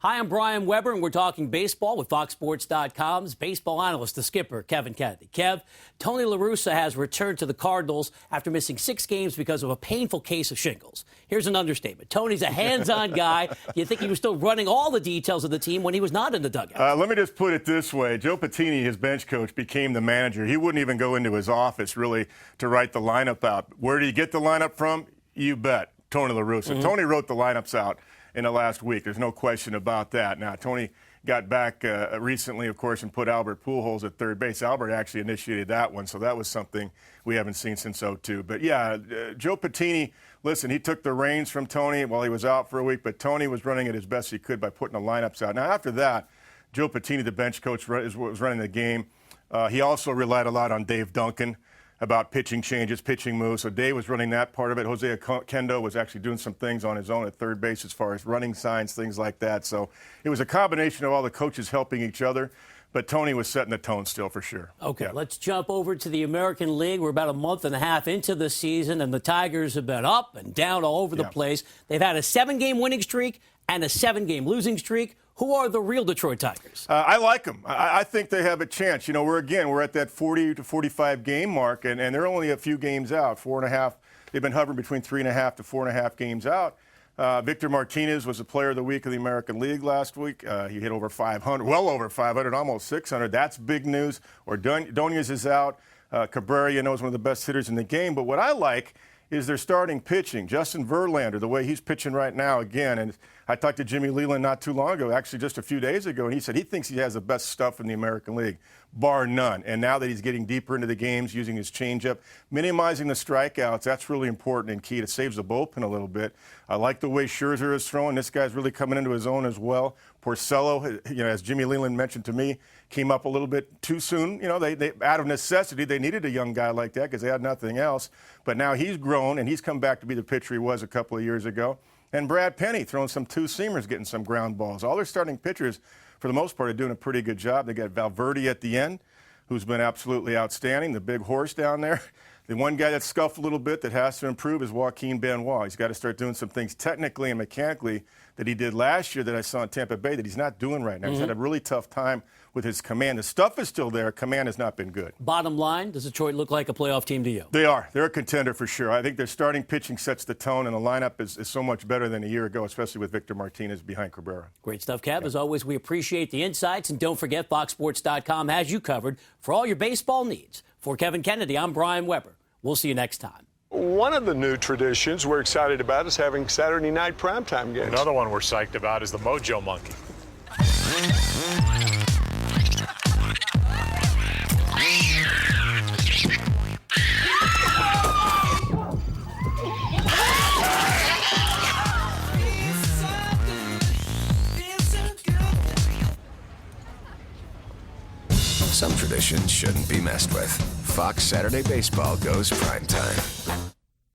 Hi, I'm Brian Weber, and we're talking baseball with FoxSports.com's baseball analyst, the skipper, Kevin Kennedy. Kev, Tony La Russa has returned to the Cardinals after missing 6 games because of a painful case of shingles. Here's an understatement. Tony's a hands-on guy. You think he was still running all the details of the team when he was not in the dugout? Let me just put it this way. Joe Patini, his bench coach, became the manager. He wouldn't even go into his office, really, to write the lineup out. Where did he get the lineup from? You bet. Tony La Russa. Tony wrote the lineups out in the last week. There's no question about that. Now, Tony got back recently, of course, and put Albert Pujols at third base. Albert actually initiated that one, so that was something we haven't seen since '02. But, yeah, Joe Patini, listen, he took the reins from Tony while he was out for a week, but Tony was running it as best he could by putting the lineups out. Now, after that, Joe Patini, the bench coach, was running the game. He also relied a lot on Dave Duncan about pitching changes, pitching moves. So Dave was running that part of it. Jose Kendo was actually doing some things on his own at third base as far as running signs, things like that. So it was a combination of all the coaches helping each other. But Tony was setting the tone still for sure. Okay, Let's jump over to the American League. We're about a month and a half into the season, and the Tigers have been up and down all over the place. They've had a 7-game winning streak and a 7-game losing streak. Who are the real Detroit Tigers? I like them. I think they have a chance. You know, we're at that 40 to 45 game mark, and they're only a few games out, 4.5. They've been hovering between 3.5 to 4.5 games out. Victor Martinez was the player of the week of the American League last week. He hit over 500, well over 500, almost 600. That's big news. Ordonez is out. Cabrera, you know, is one of the best hitters in the game. But what I like is their starting pitching. Justin Verlander, the way he's pitching right now, again, and I talked to Jimmy Leland not too long ago, actually just a few days ago, and he said he thinks he has the best stuff in the American League, bar none. And now that he's getting deeper into the games, using his changeup, minimizing the strikeouts, that's really important and key. It saves the bullpen a little bit. I like the way Scherzer is throwing. This guy's really coming into his own as well. Porcello, you know, as Jimmy Leland mentioned to me, came up a little bit too soon. You know, they out of necessity, they needed a young guy like that because they had nothing else. But now he's grown, and he's come back to be the pitcher he was a couple of years ago. And Brad Penny throwing some two-seamers, getting some ground balls. All their starting pitchers, for the most part, are doing a pretty good job. They got Valverde at the end, who's been absolutely outstanding, the big horse down there. The one guy that scuffed a little bit that has to improve is Joaquin Benoit. He's got to start doing some things technically and mechanically that he did last year that I saw in Tampa Bay that he's not doing right now. He's had a really tough time with his command. The stuff is still there. Command has not been good. Bottom line, does Detroit look like a playoff team to you? They are. They're a contender for sure. I think their starting pitching sets the tone, and the lineup is so much better than a year ago, especially with Victor Martinez behind Cabrera. Great stuff, Kev. As always, we appreciate the insights. And don't forget, FoxSports.com has you covered for all your baseball needs. For Kevin Kennedy, I'm Brian Weber. We'll see you next time. One of the new traditions we're excited about is having Saturday night primetime games. Another one we're psyched about is the Mojo Monkey. Some traditions shouldn't be messed with. Fox Saturday Baseball goes primetime.